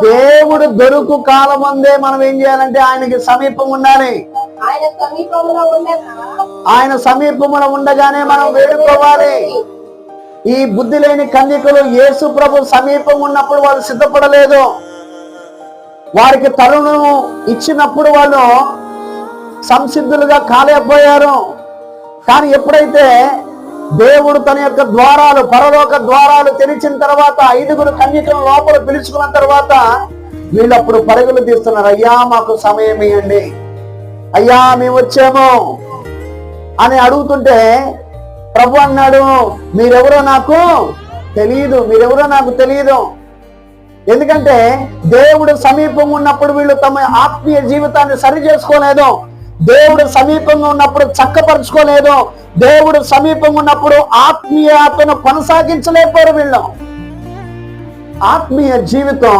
దేవుడు దొరుకు కాలం అందే మనం ఏం చేయాలంటే ఆయనకి సమీపం ఉండాలి. ఆయన సమీపంలో ఉండగానే మనం వేడుకోవాలి. ఈ బుద్ధి లేని కన్యకలు యేసు ప్రభు సమీపం ఉన్నప్పుడు వాళ్ళు సిద్ధపడలేదు. వారికి తరుణం ఇచ్చినప్పుడు వాళ్ళు సంసిద్ధులుగా కాలేకపోయారు. కానీ ఎప్పుడైతే దేవుడు తన యొక్క ద్వారాలు, పరలోక ద్వారాలు తెరిచిన తర్వాత 5 కన్యకలను లోపల పిలుచుకున్న తర్వాత వీళ్ళప్పుడు పరుగులు తీస్తున్నారు. అయ్యా మాకు సమయం ఇవ్వండి, అయ్యా మేము వచ్చాము అని అడుగుతుంటే ప్రభు అన్నాడు, మీరెవరో నాకు తెలియదు. ఎందుకంటే దేవుడు సమీపం ఉన్నప్పుడు వీళ్ళు తమ ఆత్మీయ జీవితాన్ని సరి చేసుకోలేదు. దేవుడు సమీపంగా ఉన్నప్పుడు చక్కపరుచుకోలేదు. దేవుడు సమీపంగా ఉన్నప్పుడు ఆత్మీయతను కొనసాగించలేకపోయారు. వీళ్ళు ఆత్మీయ జీవితం